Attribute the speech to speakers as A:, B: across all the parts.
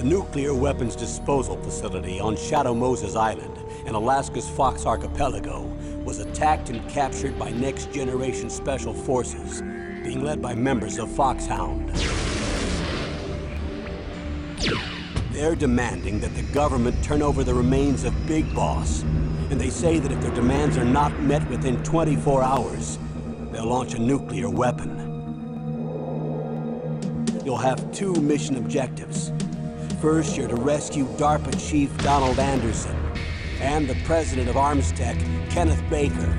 A: The nuclear weapons disposal facility on Shadow Moses Island in Alaska's Fox Archipelago was attacked and captured by Next Generation Special Forces, being led by members of Foxhound. They're demanding that the government turn over the remains of Big Boss, and they say that if their demands are not met within 24 hours, they'll launch a nuclear weapon. You'll have two mission objectives. First, you're to rescue DARPA Chief Donald Anderson and the president of Armstech, Kenneth Baker.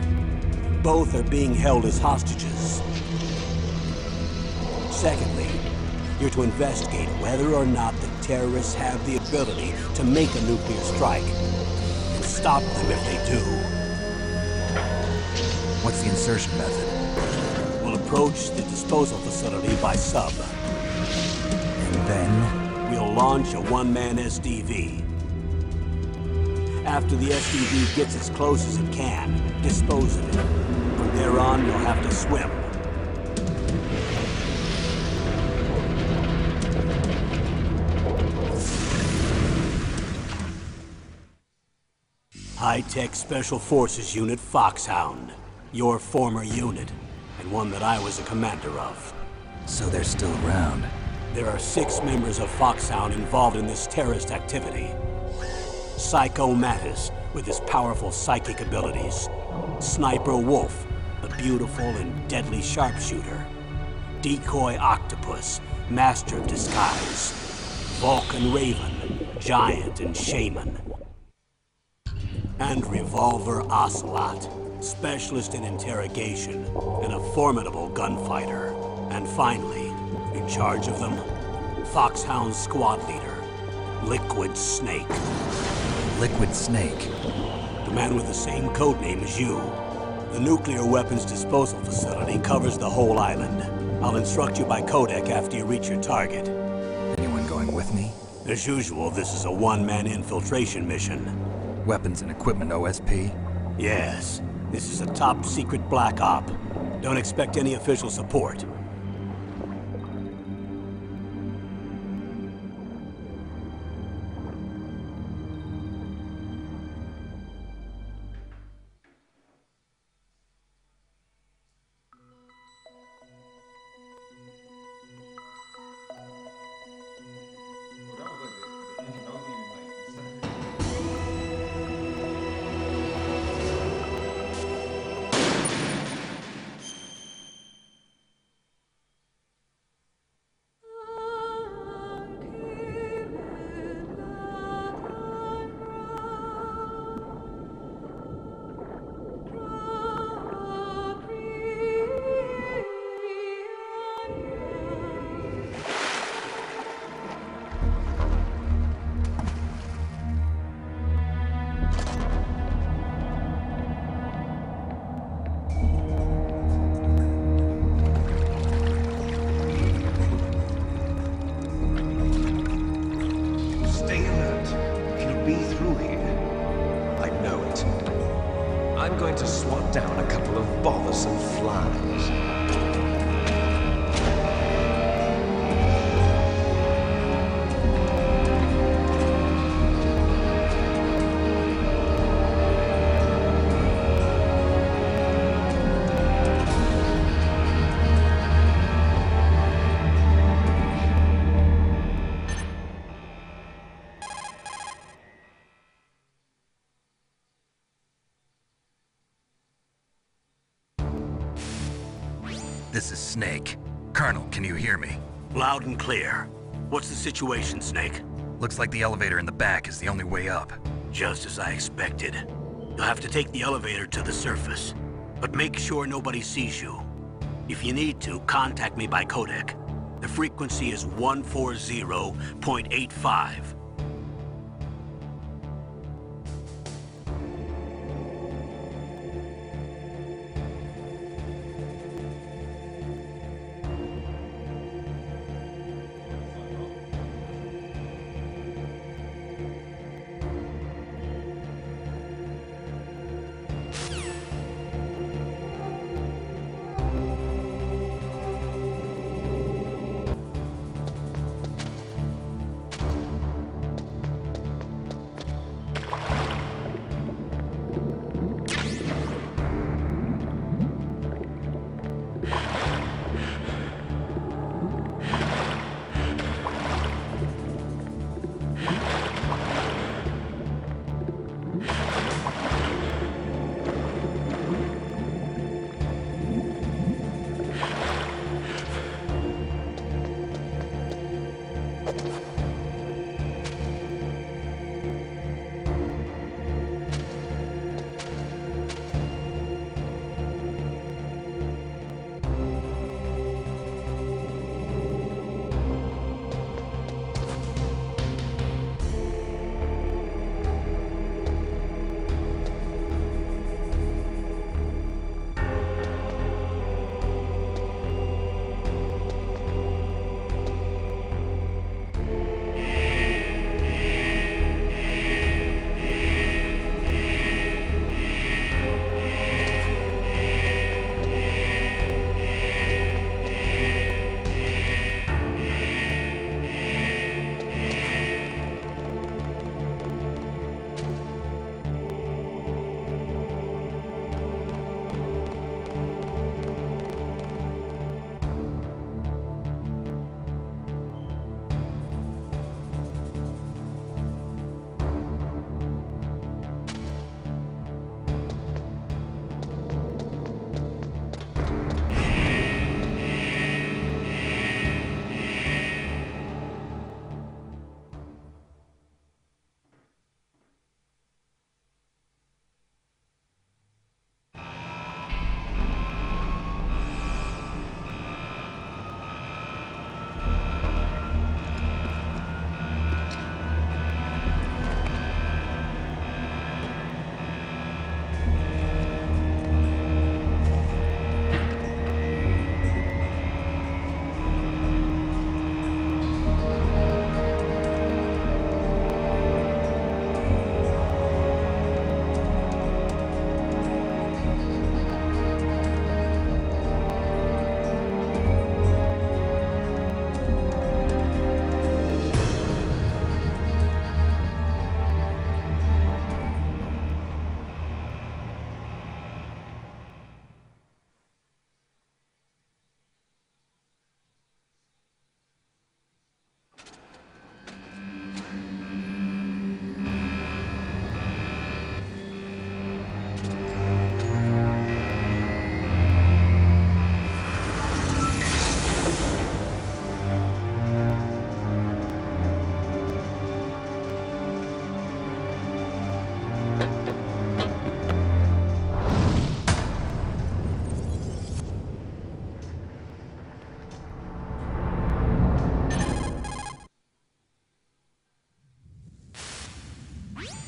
A: Both are being held as hostages. Secondly, you're to investigate whether or not the terrorists have the ability to make a nuclear strike and stop them if they do.
B: What's the insertion method?
A: We'll approach the disposal facility by sub.
B: And then?
A: We'll launch a one-man SDV. After the SDV gets as close as it can, dispose of it. From there on, you'll have to swim. High-Tech Special Forces Unit Foxhound. Your former unit, and one that I was a commander of.
B: So they're still around.
A: There are 6 members of Foxhound involved in this terrorist activity. Psycho Mattis, with his powerful psychic abilities. Sniper Wolf, the beautiful and deadly sharpshooter. Decoy Octopus, master of disguise. Vulcan Raven, giant and shaman. And Revolver Ocelot, specialist in interrogation and a formidable gunfighter. And finally, in charge of them, Foxhound squad leader, Liquid Snake.
B: Liquid Snake?
A: The man with the same codename as you. The nuclear weapons disposal facility covers the whole island. I'll instruct you by codec after you reach your target.
B: Anyone going with me?
A: As usual, this is a one-man infiltration mission.
B: Weapons and equipment OSP?
A: Yes. This is a top-secret black op. Don't expect any official support.
C: I'm going to swat down a couple of bothersome flies.
B: This is Snake. Colonel, can you hear me?
A: Loud and clear. What's the situation, Snake?
B: Looks like the elevator in the back is the only way up.
A: Just as I expected. You'll have to take the elevator to the surface. But make sure nobody sees you. If you need to, contact me by codec. The frequency is 140.85.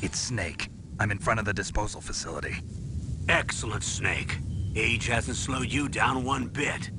B: It's Snake. I'm in front of the disposal facility.
A: Excellent, Snake. Age hasn't slowed you down one bit.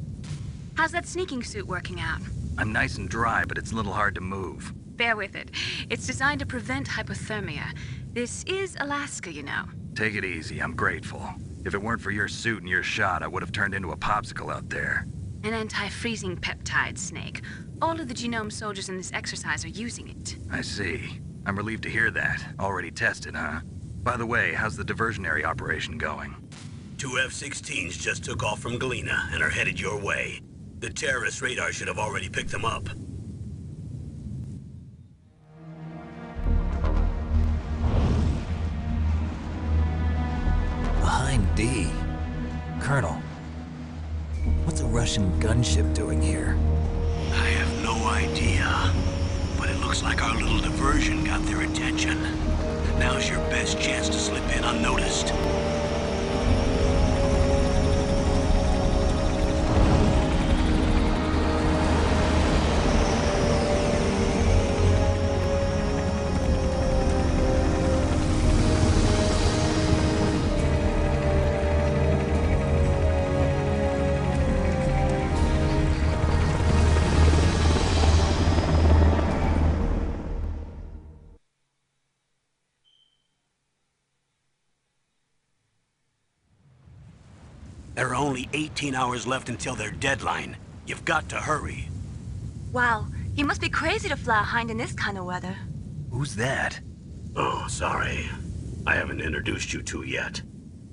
D: How's that sneaking suit working out?
B: I'm nice and dry, but it's a little hard to move.
D: Bear with it. It's designed to prevent hypothermia. This is Alaska, you know.
B: Take it easy, I'm grateful. If it weren't for your suit and your shot, I would have turned into a popsicle out there.
D: An anti-freezing peptide, Snake. All of the genome soldiers in this exercise are using it.
B: I see. I'm relieved to hear that. Already tested, huh? By the way, how's the diversionary operation going?
A: 2 F-16s just took off from Galena and are headed your way. The terrorist radar should have already picked them up.
E: Behind D. Colonel, what's a Russian gunship doing here?
A: I have no idea, but it looks like our little diversion got their attention. Now's your best chance to slip in unnoticed. There are only 18 hours left until their deadline. You've got to hurry.
F: Wow, he must be crazy to fly a hind in this kind of weather.
B: Who's that?
A: Oh, sorry. I haven't introduced you to yet.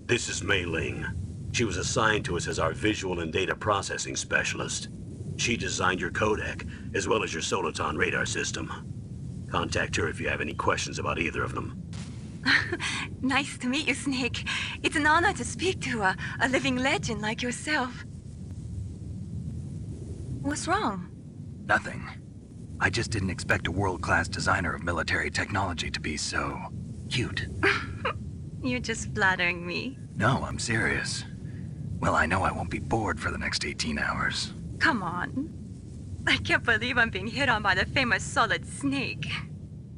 A: This is Mei Ling. She was assigned to us as our visual and data processing specialist. She designed your codec, as well as your Soliton radar system. Contact her if you have any questions about either of them.
F: Nice to meet you, Snake. It's an honor to speak to a living legend like yourself. What's wrong?
B: Nothing. I just didn't expect a world-class designer of military technology to be so cute.
F: You're just flattering me.
B: No, I'm serious. Well, I know I won't be bored for the next 18 hours.
F: Come on. I can't believe I'm being hit on by the famous Solid Snake.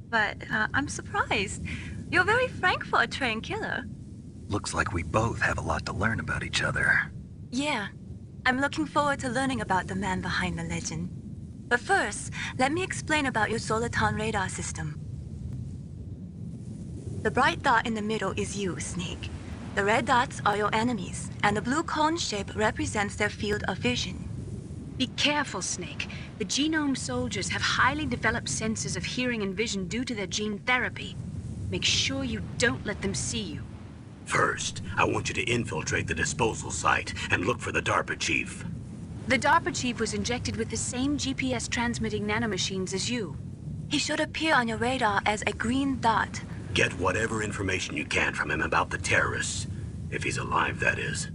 F: But I'm surprised. You're very frank for a trained killer.
B: Looks like we both have a lot to learn about each other.
F: Yeah. I'm looking forward to learning about the man behind the legend. But first, let me explain about your Soliton radar system. The bright dot in the middle is you, Snake. The red dots are your enemies, and the blue cone shape represents their field of vision.
D: Be careful, Snake. The genome soldiers have highly developed senses of hearing and vision due to their gene therapy. Make sure you don't let them see you.
A: First, I want you to infiltrate the disposal site and look for the DARPA chief.
D: The DARPA chief was injected with the same GPS transmitting nanomachines as you.
F: He should appear on your radar as a green dot.
A: Get whatever information you can from him about the terrorists. If he's alive, that is.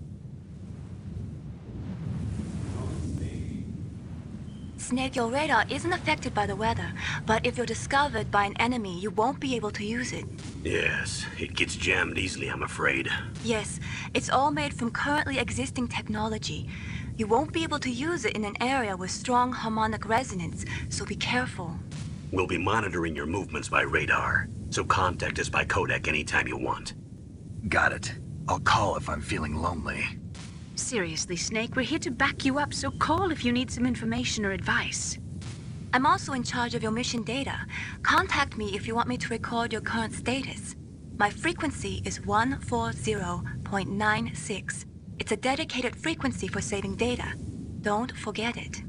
F: Snake, your radar isn't affected by the weather, but if you're discovered by an enemy, you won't be able to use it.
A: Yes, it gets jammed easily, I'm afraid.
F: Yes, it's all made from currently existing technology. You won't be able to use it in an area with strong harmonic resonance, so be careful.
A: We'll be monitoring your movements by radar, so contact us by codec anytime you want.
B: Got it. I'll call if I'm feeling lonely.
D: Seriously, Snake, we're here to back you up, so call if you need some information or advice.
F: I'm also in charge of your mission data. Contact me if you want me to record your current status. My frequency is 140.96. It's a dedicated frequency for saving data. Don't forget it.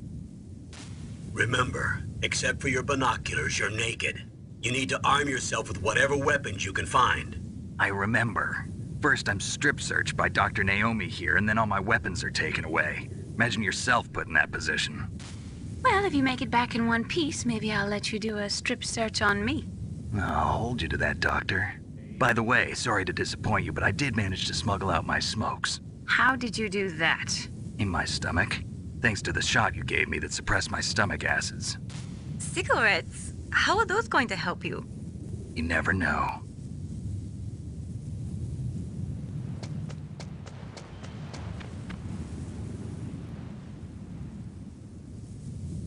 A: Remember, except for your binoculars, you're naked. You need to arm yourself with whatever weapons you can find.
B: I remember. First, I'm strip searched by Dr. Naomi here, and then all my weapons are taken away. Imagine yourself put in that position.
D: Well, if you make it back in one piece, maybe I'll let you do a strip search on me.
B: I'll hold you to that, Doctor. By the way, sorry to disappoint you, but I did manage to smuggle out my smokes.
D: How did you do that?
B: In my stomach. Thanks to the shot you gave me that suppressed my stomach acids.
F: Cigarettes? How are those going to help you?
B: You never know.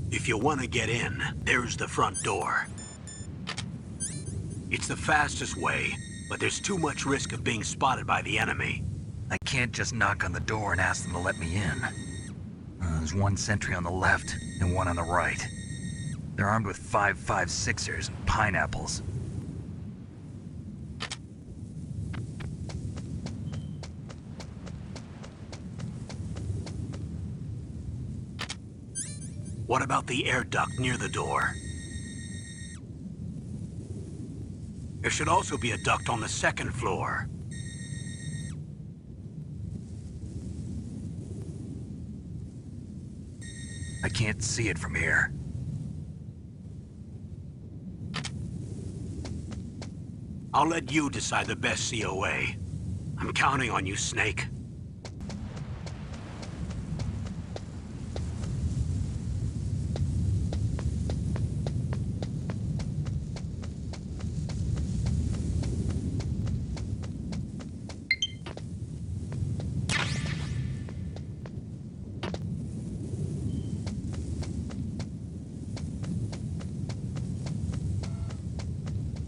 A: If you want to get in, there's the front door. It's the fastest way, but there's too much risk of being spotted by the enemy.
B: I can't just knock on the door and ask them to let me in. There's one sentry on the left and one on the right. They're armed with 5.56ers and pineapples.
A: What about the air duct near the door? There should also be a duct on the second floor.
B: I can't see it from here.
A: I'll let you decide the best COA. I'm counting on you, Snake.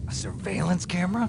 E: A surveillance camera?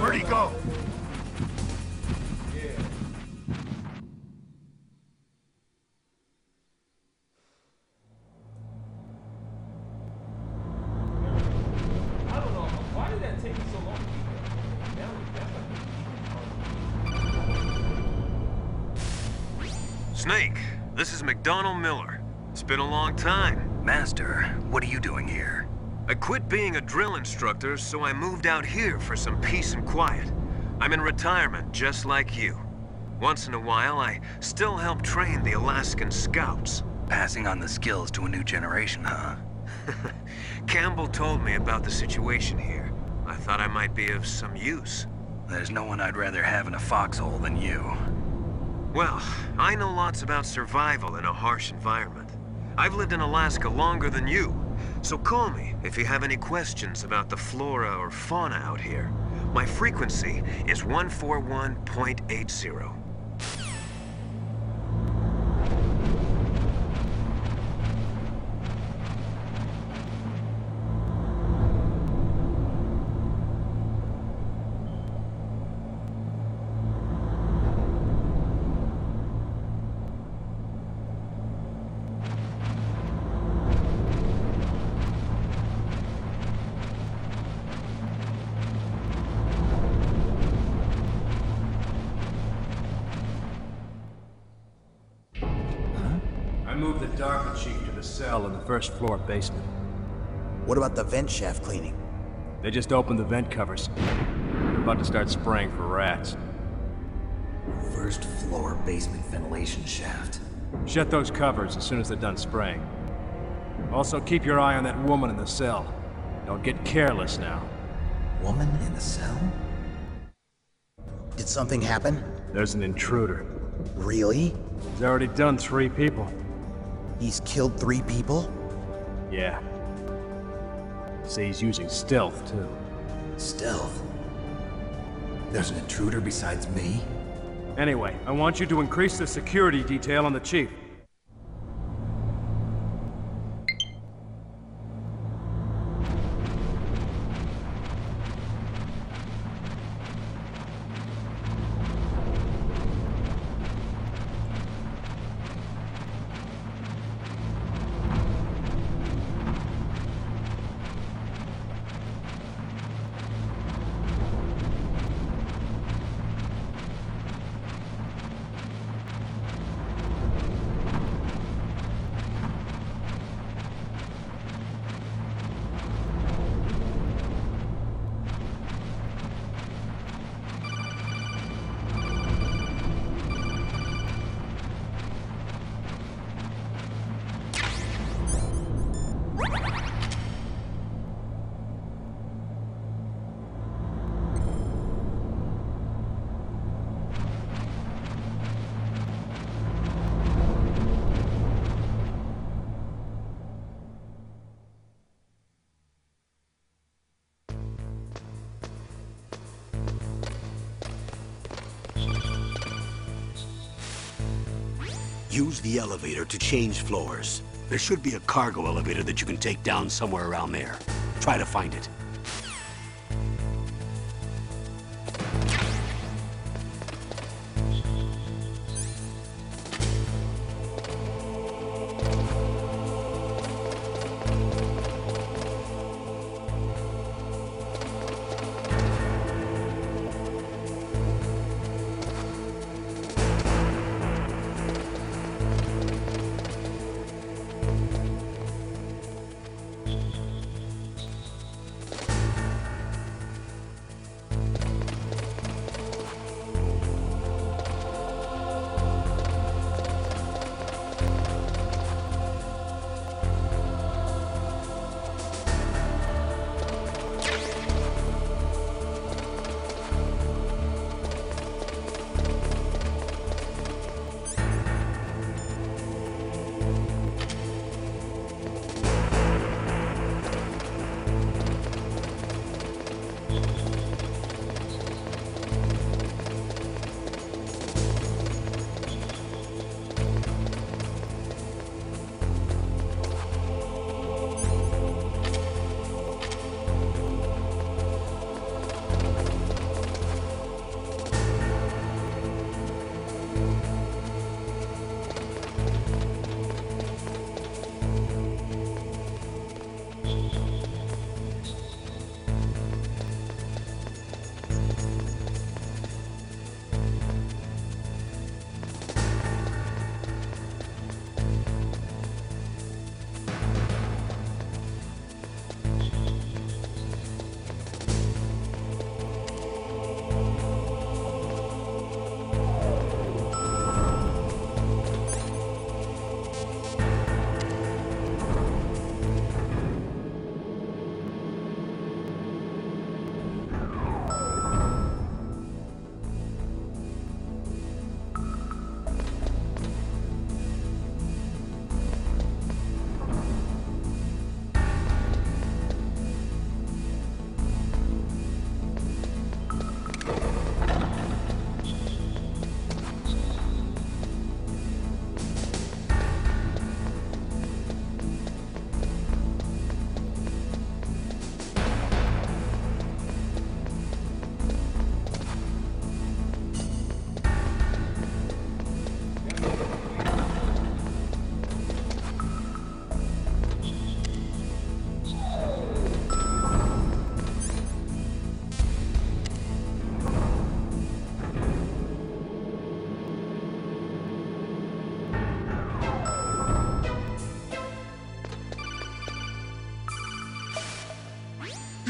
G: Where'd he go?
H: Snake, this is McDonald Miller. It's been a long time.
B: Master, what are you doing here?
H: I quit being a drill instructor, so I moved out here for some peace and quiet. I'm in retirement, just like you. Once in a while, I still help train the Alaskan Scouts.
B: Passing on the skills to a new generation, huh?
H: Campbell told me about the situation here. I thought I might be of some use.
B: There's no one I'd rather have in a foxhole than you.
H: Well, I know lots about survival in a harsh environment. I've lived in Alaska longer than you, so call me if you have any questions about the flora or fauna out here. My frequency is 141.80.
I: I moved the DARPA chief to the cell in the first floor basement.
J: What about the vent shaft cleaning?
I: They just opened the vent covers. They're about to start spraying for rats.
E: First floor basement ventilation shaft.
I: Shut those covers as soon as they're done spraying. Also, keep your eye on that woman in the cell. Don't get careless now.
E: Woman in the cell?
J: Did something happen?
I: There's an intruder.
J: Really?
I: He's already done 3 people.
J: He's killed 3 people?
I: Yeah. See, he's using stealth, too.
E: Stealth? There's an intruder besides me?
I: Anyway, I want you to increase the security detail on the chief.
A: Use the elevator to change floors. There should be a cargo elevator that you can take down somewhere around there. Try to find it.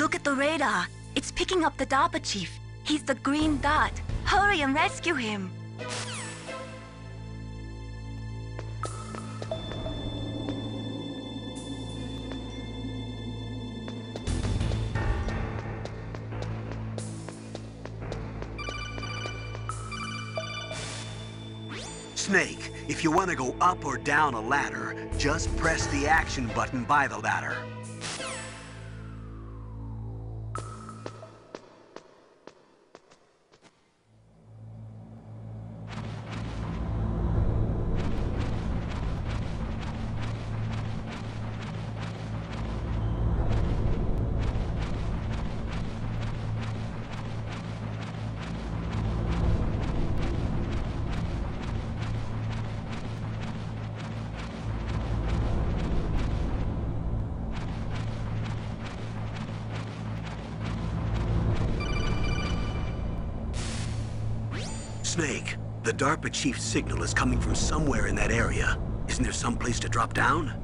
F: Look at the radar. It's picking up the DARPA chief. He's the green dot. Hurry and rescue him.
A: Snake, if you want to go up or down a ladder, just press the action button by the ladder. Snake, the DARPA chief's signal is coming from somewhere in that area. Isn't there some place to drop down?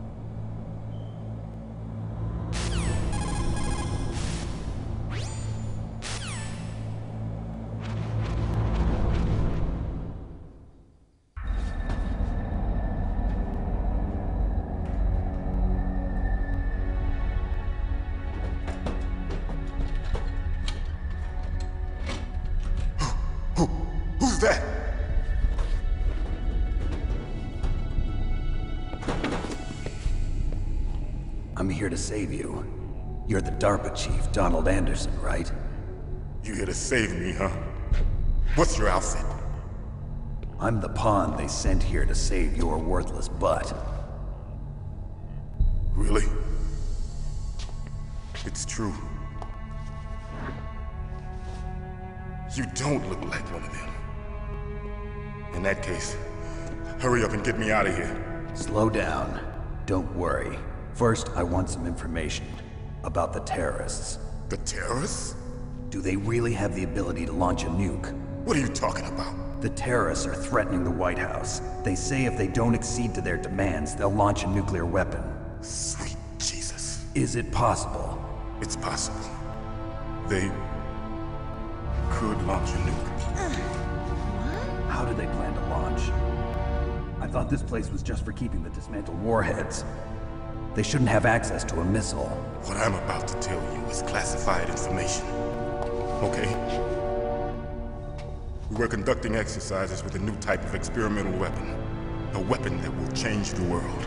G: Who's that?
E: I'm here to save you. You're the DARPA chief, Donald Anderson, right?
G: You here to save me, huh? What's your outfit?
E: I'm the pawn they sent here to save your worthless butt.
G: Really? It's true. You don't look like one of them. In that case, hurry up and get me out of here.
E: Slow down. Don't worry. First, I want some information about the terrorists.
G: The terrorists?
E: Do they really have the ability to launch a nuke?
G: What are you talking about?
E: The terrorists are threatening the White House. They say if they don't accede to their demands, they'll launch a nuclear weapon.
G: Sweet Jesus.
E: Is it possible?
G: It's possible. They could launch a nuke.
E: How do they plan to launch? I thought this place was just for keeping the dismantled warheads. They shouldn't have access to a missile.
G: What I'm about to tell you is classified information. Okay? We were conducting exercises with a new type of experimental weapon. A weapon that will change the world.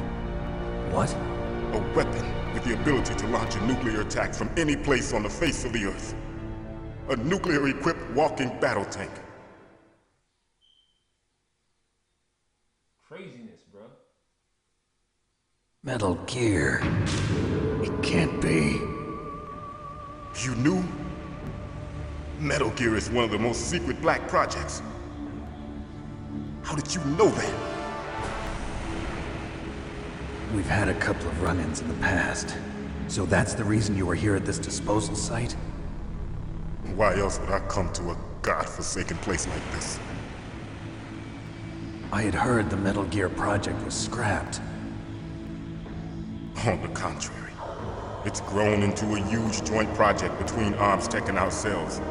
E: What?
G: A weapon with the ability to launch a nuclear attack from any place on the face of the Earth. A nuclear-equipped walking battle tank.
I: Craziness, bro.
E: Metal Gear. It can't be.
G: You knew? Metal Gear is one of the most secret black projects. How did you know that?
E: We've had a couple of run-ins in the past. So that's the reason you were here at this disposal site?
G: Why else would I come to a godforsaken place like this?
E: I had heard the Metal Gear project was scrapped.
G: On the contrary, it's grown into a huge joint project between ArmsTech and ourselves.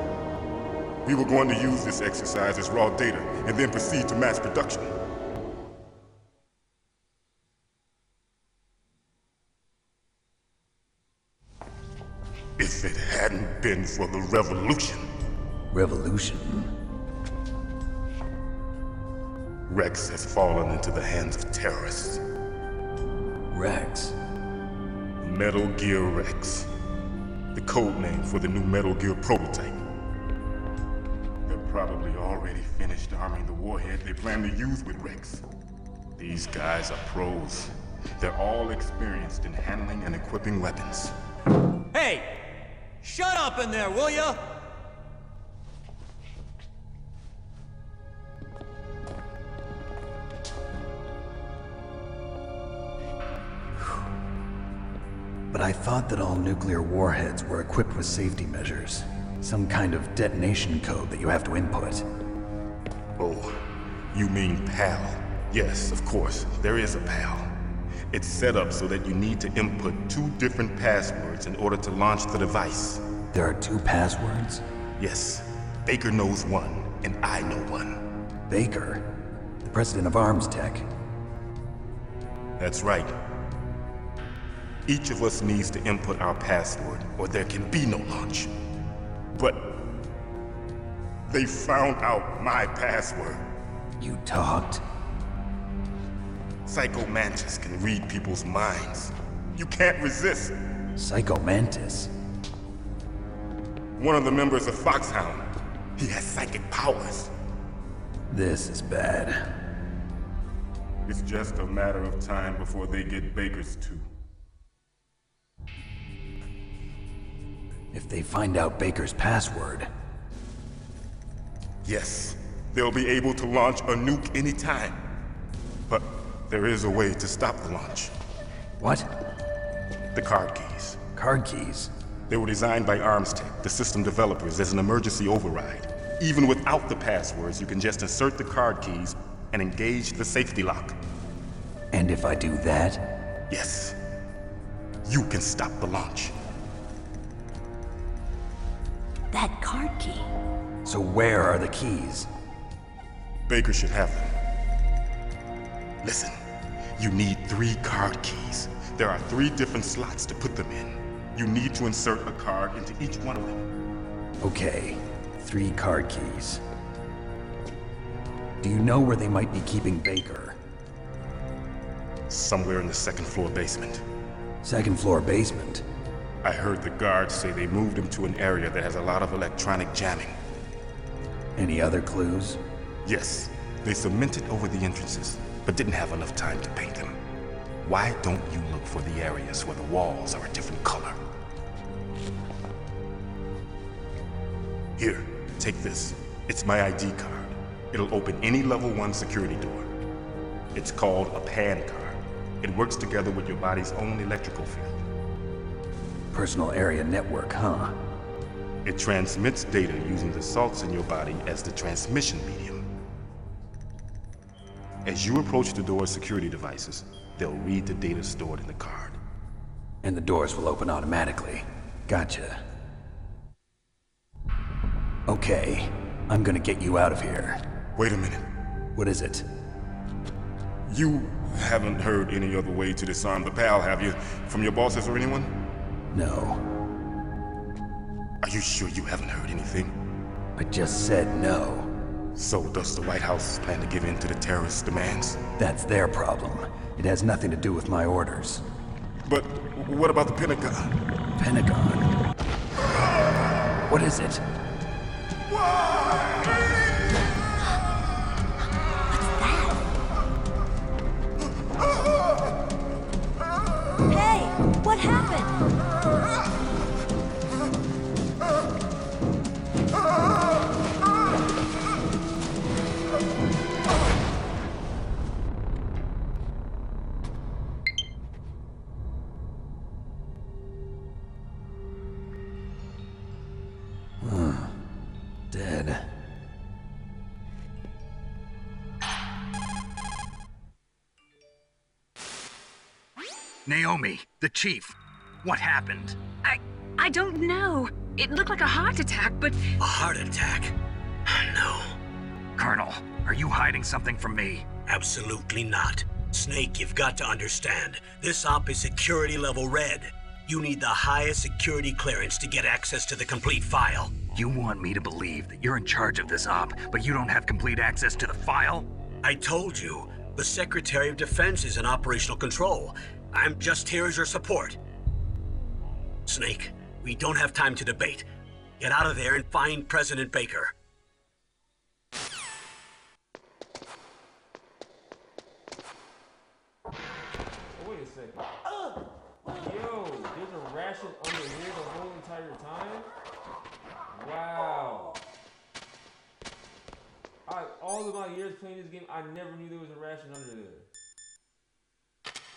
G: We were going to use this exercise as raw data and then proceed to mass production. If it hadn't been for the revolution.
E: Revolution?
G: Rex has fallen into the hands of terrorists.
E: Rex?
G: Metal Gear Rex. The code name for the new Metal Gear prototype. They're probably already finished arming the warhead they plan to use with Rex. These guys are pros. They're all experienced in handling and equipping weapons.
K: Hey! Shut up in there, will ya?
E: But I thought that all nuclear warheads were equipped with safety measures. Some kind of detonation code that you have to input.
G: Oh, you mean PAL? Yes, of course, there is a PAL. It's set up so that you need to input 2 different passwords in order to launch the device.
E: There are 2 passwords?
G: Yes. Baker knows one, and I know one.
E: Baker? The president of ArmsTech?
G: That's right. Each of us needs to input our password, or there can be no launch. But they found out my password.
E: You talked?
G: Psycho Mantis can read people's minds. You can't resist.
E: Psycho Mantis?
G: One of the members of Foxhound. He has psychic powers.
E: This is bad.
G: It's just a matter of time before they get Baker's too.
E: If they find out Baker's password...
G: Yes, they'll be able to launch a nuke anytime. But there is a way to stop the launch.
E: What?
G: The card keys.
E: Card keys?
G: They were designed by ArmsTech, the system developers, as an emergency override. Even without the passwords, you can just insert the card keys and engage the safety lock.
E: And if I do that?
G: Yes. You can stop the launch.
L: That card key.
E: So where are the keys?
G: Baker should have them. Listen, you need 3 card keys. There are 3 different slots to put them in. You need to insert a card into each one of them.
E: Okay, 3 card keys. Do you know where they might be keeping Baker?
G: Somewhere in the 2nd floor basement.
E: 2nd floor basement?
G: I heard the guards say they moved him to an area that has a lot of electronic jamming.
E: Any other clues?
G: Yes, they cemented over the entrances, but didn't have enough time to paint them. Why don't you look for the areas where the walls are a different color? Here, take this. It's my ID card. It'll open any level 1 security door. It's called a PAN card. It works together with your body's own electrical field.
E: Personal area network, huh?
G: It transmits data using the salts in your body as the transmission medium. As you approach the door's security devices, they'll read the data stored in the card.
E: And the doors will open automatically. Gotcha. Okay, I'm gonna get you out of here.
G: Wait a minute.
E: What is it?
G: You haven't heard any other way to disarm the PAL, have you? From your bosses or anyone?
E: No.
G: Are you sure you haven't heard anything?
E: I just said no.
G: So does the White House plan to give in to the terrorists' demands?
E: That's their problem. It has nothing to do with my orders.
G: But what about the Pentagon?
E: Pentagon? What is it?
L: Hey, what happened?
E: Dead.
B: Naomi, the chief. What happened?
D: I don't know. It looked like a heart attack, but...
A: A heart attack? No.
B: Colonel, are you hiding something from me?
A: Absolutely not. Snake, you've got to understand. This op is security level red. You need the highest security clearance to get access to the complete file.
B: You want me to believe that you're in charge of this op, but you don't have complete access to the file?
A: I told you, the Secretary of Defense is in operational control. I'm just here as your support. Snake, we don't have time to debate. Get out of there and find President Baker.
M: Wait a second. Yo, there's a ration under here the whole entire time? Wow. All of my years playing this game, I never knew there was a ration under there.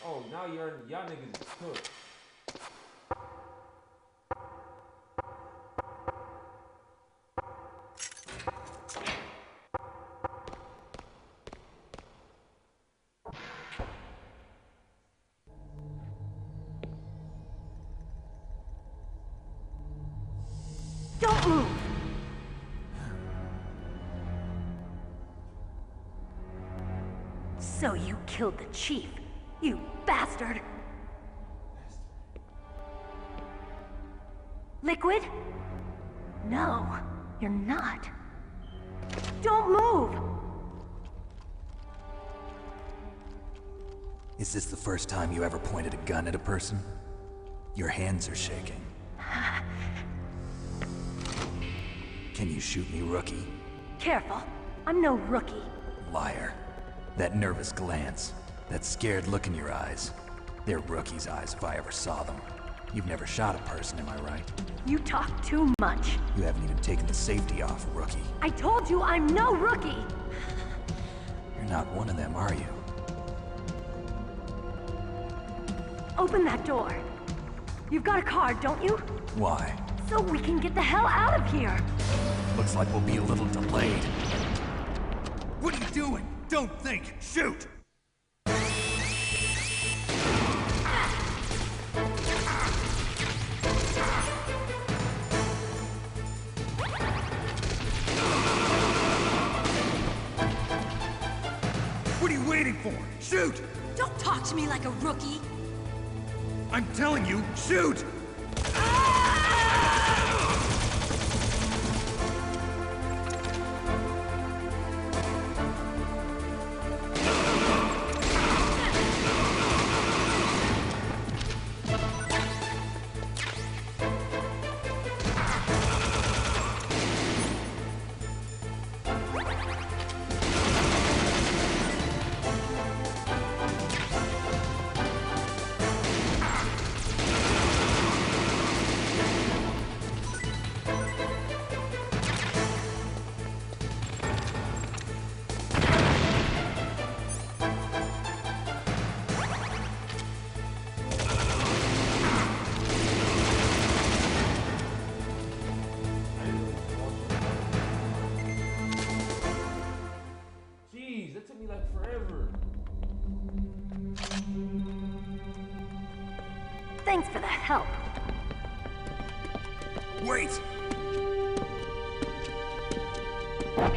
M: Oh, now y'all niggas is cooked.
L: Don't move! So you killed the chief, you bastard! Liquid? No, you're not. Don't move!
E: Is this the first time you ever pointed a gun at a person? Your hands are shaking. Can you shoot me, rookie?
L: Careful, I'm no rookie.
E: Liar. That nervous glance, that scared look in your eyes. They're rookie's eyes if I ever saw them. You've never shot a person, am I right?
L: You talk too much.
E: You haven't even taken the safety off, rookie.
L: I told you I'm no rookie!
E: You're not one of them, are you?
L: Open that door. You've got a card, don't you?
E: Why?
L: So we can get the hell out of here!
E: Looks like we'll be a little delayed. What are you doing? Don't think! Shoot! What are you waiting for? Shoot!
N: Don't talk to me like a rookie.
E: I'm telling you, shoot!
M: Jeez, that took me like forever.
L: Thanks for the help.
E: Wait!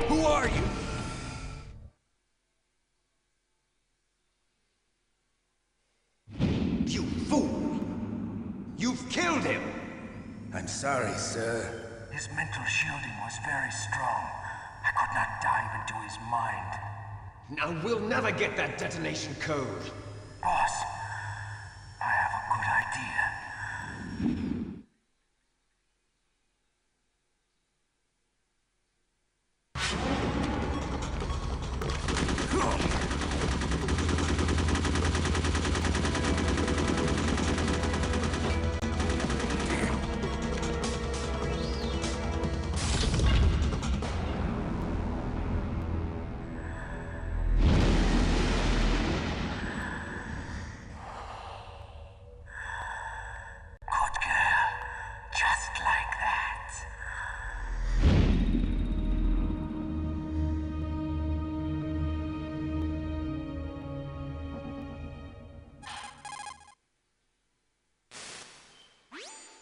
E: Who are you?
C: You fool! You've killed him!
J: I'm sorry, sir.
O: His mental shielding was very strong. I could not dive into his mind.
C: Now we'll never get that detonation code.
O: Boss, I have a good idea.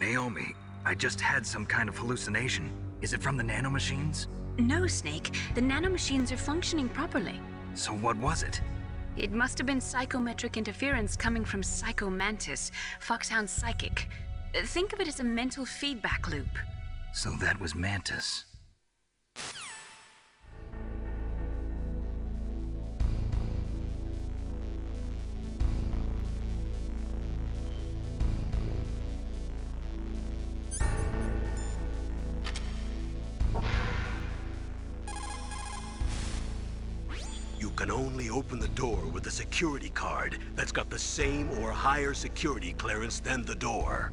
B: Naomi, I just had some kind of hallucination. Is it from the nanomachines?
D: No, Snake. The nanomachines are functioning properly.
B: So what was it?
D: It must have been psychometric interference coming from Psycho Mantis, Foxhound's psychic. Think of it as a mental feedback loop.
B: So that was Mantis.
A: You can only open the door with a security card that's got the same or higher security clearance than the door.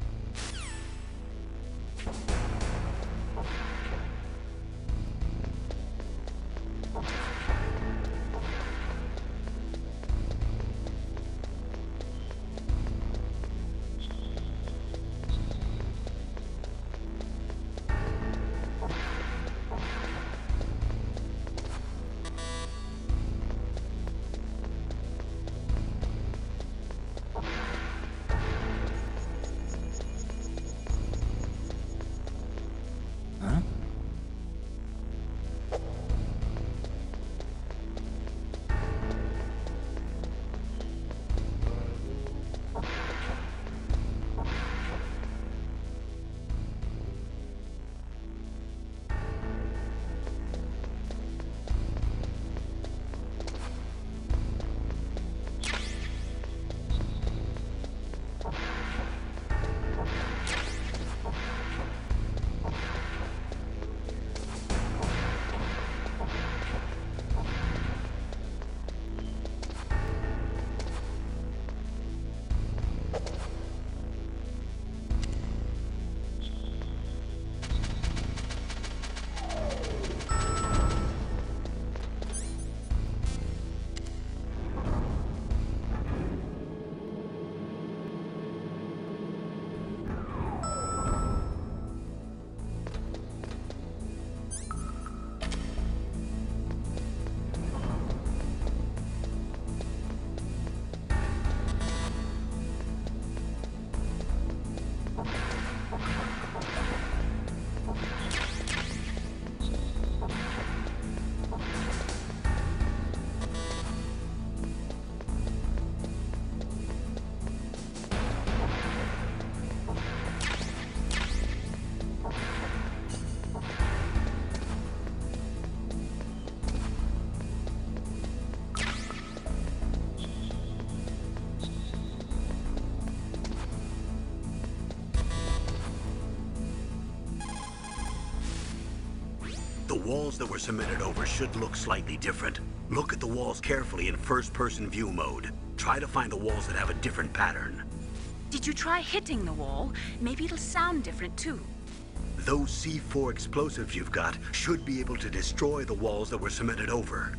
A: walls that were cemented over should look slightly different. Look at the walls carefully in first-person view mode. Try to find the walls that have a different pattern.
D: Did you try hitting the wall? Maybe it'll sound different too.
A: Those C4 explosives you've got should be able to destroy the walls that were cemented over.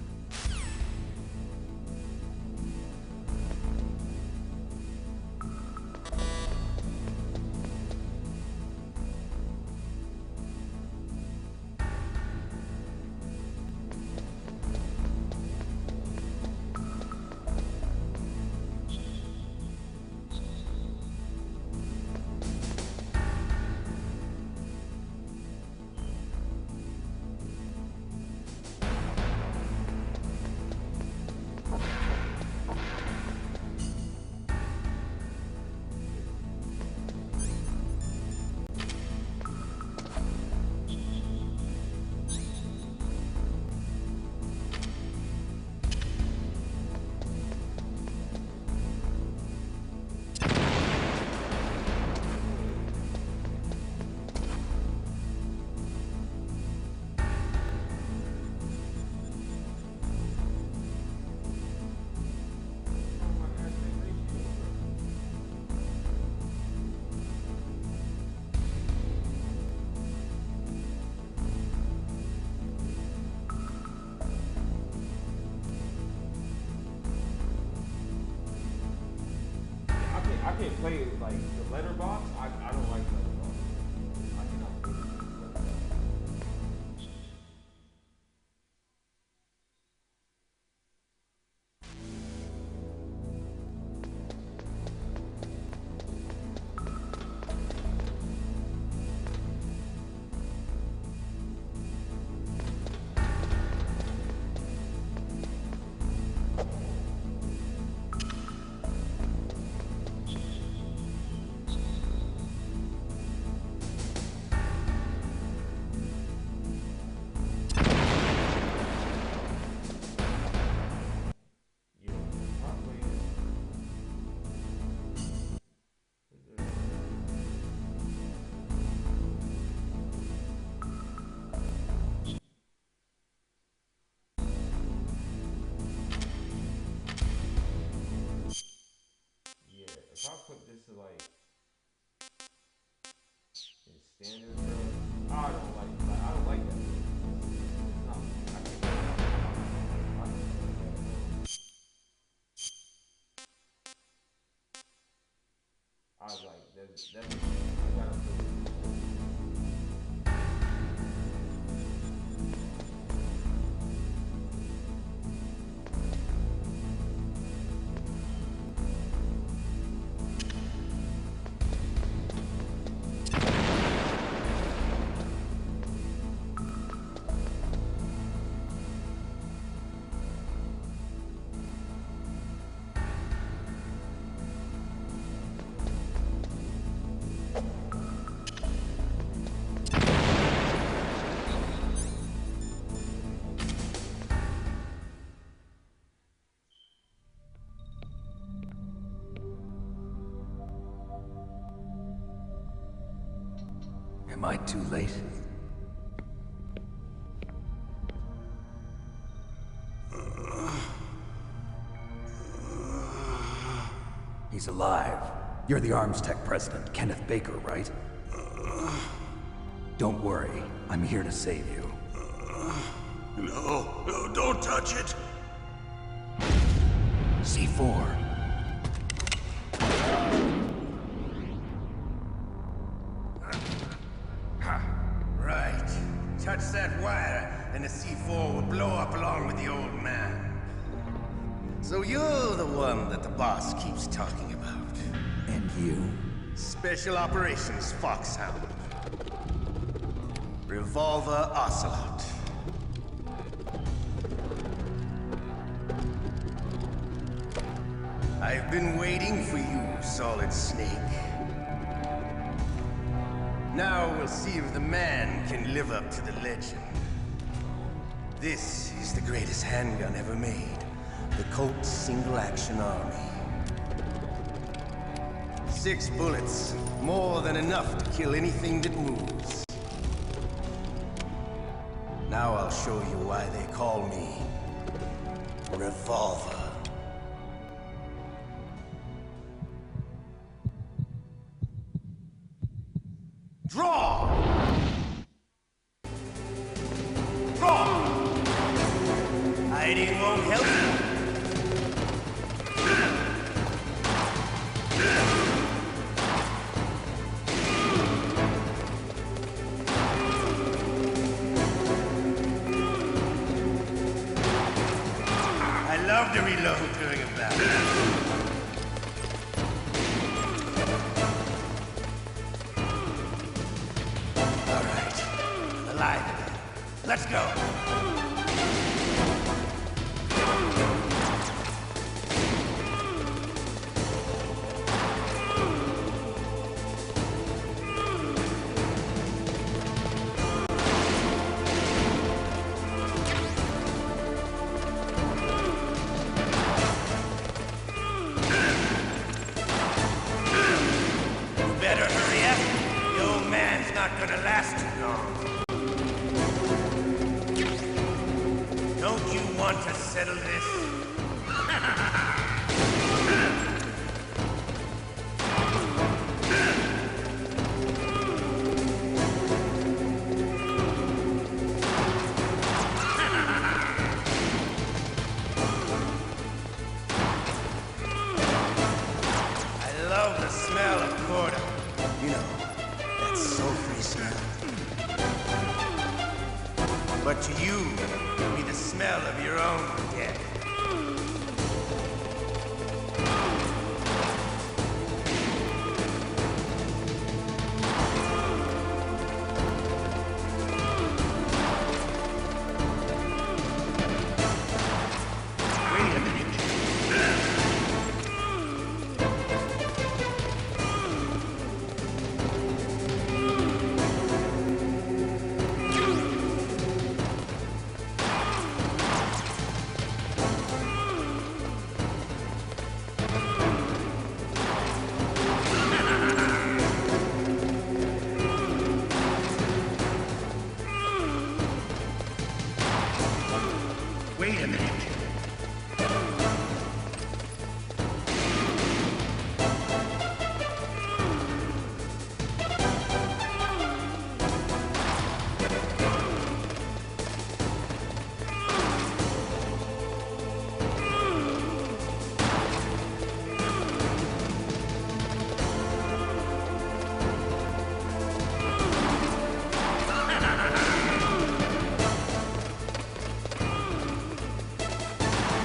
M: I can't play it like the letterbox. I don't like letterbox. I cannot play letterbox. If I put this to like in standard, bro, I don't like that. It's not, I can't do that. I was like, that's I gotta put it.
E: Am I too late? He's alive. You're the Arms Tech president, Kenneth Baker, right? Don't worry. I'm here to save you.
A: No, don't touch it!
E: C4.
J: Right. Touch that wire, and the C4 will blow up along with the old man. So you're the one that the boss keeps talking about.
E: And you?
J: Special Operations Foxhound. Revolver Ocelot. I've been waiting for you, Solid Snake. Now we'll see if the man can live up to the legend. This is the greatest handgun ever made. The Colt Single Action Army. 6 bullets, more than enough to kill anything that moves. Now I'll show you why they call me Revolver. Draw! Draw! Hiding won't help you. I love to reload during a battle. All right, I'm alive again. Let's go. Better hurry up. The old man's not gonna last too long. Don't you want to settle this? I love the smell of Corda. You know, that sulfury smell. But to you, it'll be the smell of your own death. Wait a minute. Wait a minute.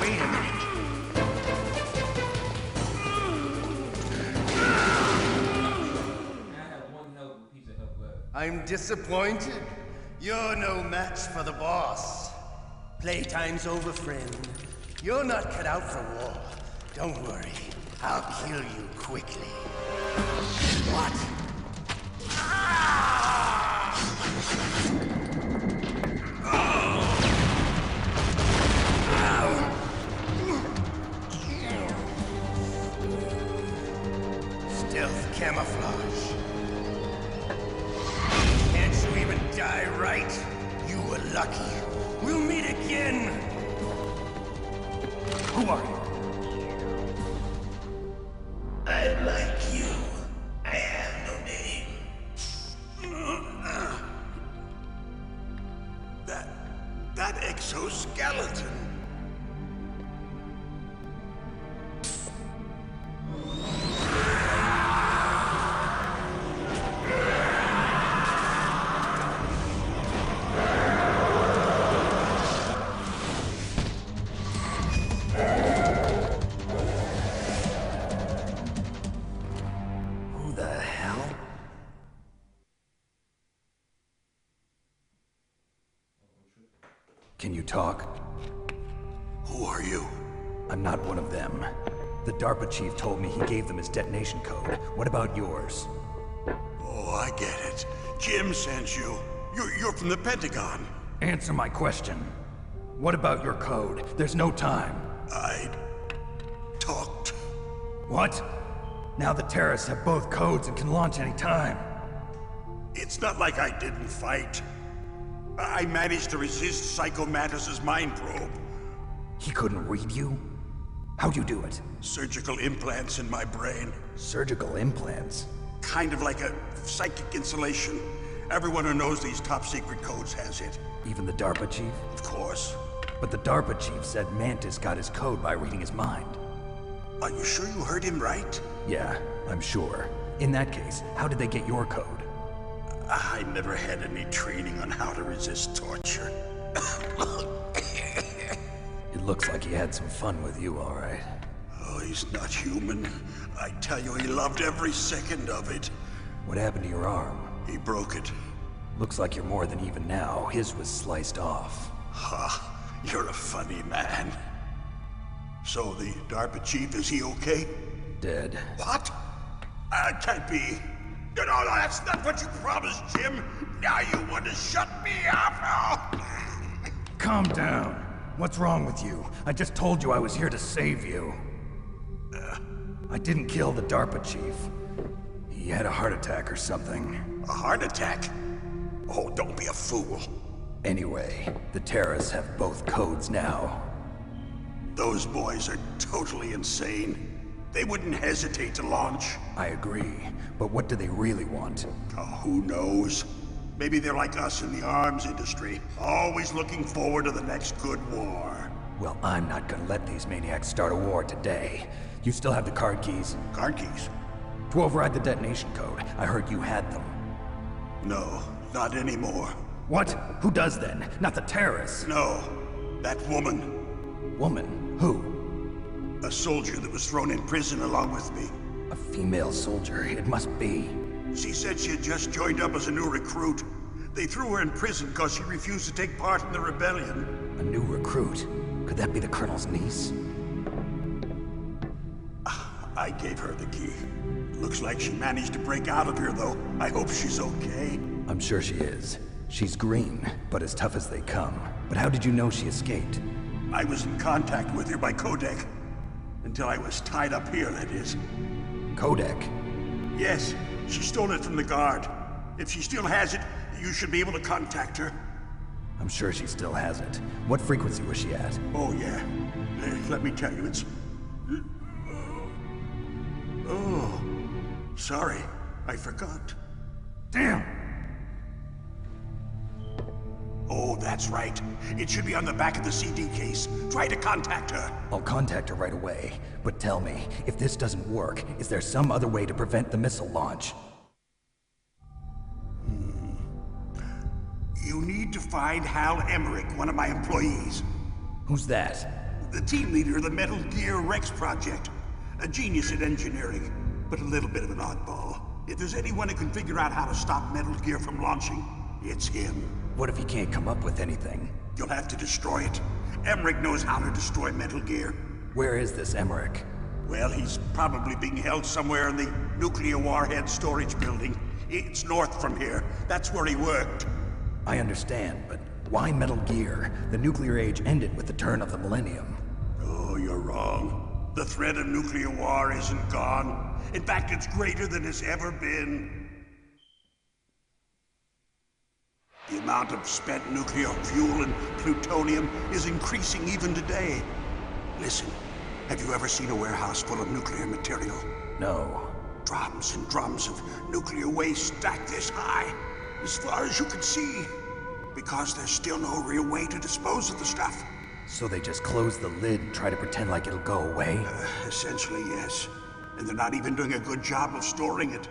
J: Wait a minute. I'm disappointed. You're no match for the boss. Playtime's over, friend. You're not cut out for war. Don't worry. I'll kill you quickly. What? Stealth camouflage. Can't you even die right? You were lucky. We'll meet again. Who are you? I'm like you. I have no name. That exoskeleton. Who the hell? Can you talk? Who are you? I'm not one of them. The DARPA chief told me he gave them his detonation code. What about yours?
P: Oh, I get it. Jim sent you. You're from the Pentagon.
E: Answer my question. What about your code? There's no time.
P: I talked.
E: What? Now the terrorists have both codes and can launch any time.
P: It's not like I didn't fight. I managed to resist Psycho Mantis's mind probe.
E: He couldn't read you? How'd you do it?
P: Surgical implants in my brain.
E: Surgical implants?
P: Kind of like a psychic insulation. Everyone who knows these top secret codes has it.
E: Even the DARPA chief?
P: Of course.
E: But the DARPA chief said Mantis got his code by reading his mind.
P: Are you sure you heard him right?
E: Yeah, I'm sure. In that case, how did they get your code?
P: I never had any training on how to resist torture.
E: It looks like he had some fun with you, all right.
P: Oh, he's not human. I tell you, he loved every second of it.
E: What happened to your arm?
P: He broke it.
E: Looks like you're more than even now. His was sliced off.
P: Ha, you're a funny man. So the DARPA chief, is he okay?
E: Dead.
P: What? Can't be. No, that's not what you promised, Jim. Now you want to shut me up?
E: Calm down. What's wrong with you? I just told you I was here to save you. I didn't kill the DARPA chief. He had a heart attack or something.
P: A heart attack? Oh, don't be a fool.
E: Anyway, the terrorists have both codes now.
P: Those boys are totally insane. They wouldn't hesitate to launch.
E: I agree, but what do they really want?
P: Oh, who knows? Maybe they're like us in the arms industry, always looking forward to the next good war.
E: Well, I'm not gonna let these maniacs start a war today. You still have the card keys?
P: Card keys?
E: To override the detonation code. I heard you had them.
P: No, not anymore.
E: What? Who does then? Not the terrorists?
P: No, that woman.
E: Woman? Who?
P: A soldier that was thrown in prison along with me.
E: A female soldier, it must be.
P: She said she had just joined up as a new recruit. They threw her in prison because she refused to take part in the rebellion.
E: A new recruit? Could that be the Colonel's niece?
P: I gave her the key. Looks like she managed to break out of here, though. I hope she's okay.
E: I'm sure she is. She's green, but as tough as they come. But how did you know she escaped?
P: I was in contact with her by codec. Until I was tied up here, that is.
E: Codec?
P: Yes, she stole it from the guard. If she still has it, you should be able to contact her.
E: I'm sure she still has it. What frequency was she at?
P: Oh, yeah. Let me tell you, it's... Oh, sorry. I forgot.
E: Damn!
P: Oh, that's right. It should be on the back of the CD case. Try to contact her.
E: I'll contact her right away. But tell me, if this doesn't work, is there some other way to prevent the missile launch?
P: You need to find Hal Emmerich, one of my employees.
E: Who's that?
P: The team leader of the Metal Gear Rex project. A genius at engineering, but a little bit of an oddball. If there's anyone who can figure out how to stop Metal Gear from launching, it's him.
E: What if he can't come up with anything?
P: You'll have to destroy it. Emmerich knows how to destroy Metal Gear.
E: Where is this Emmerich?
P: Well, he's probably being held somewhere in the nuclear warhead storage building. It's north from here. That's where he worked.
E: I understand, but why Metal Gear? The nuclear age ended with the turn of the millennium.
P: Oh, you're wrong. The threat of nuclear war isn't gone. In fact, it's greater than it's ever been. The amount of spent nuclear fuel and plutonium is increasing even today. Listen, have you ever seen a warehouse full of nuclear material?
E: No.
P: Drums and drums of nuclear waste stacked this high, as far as you can see, because there's still no real way to dispose of the stuff.
E: So they just close the lid and try to pretend like it'll go away?
P: Essentially, yes. And they're not even doing a good job of storing it.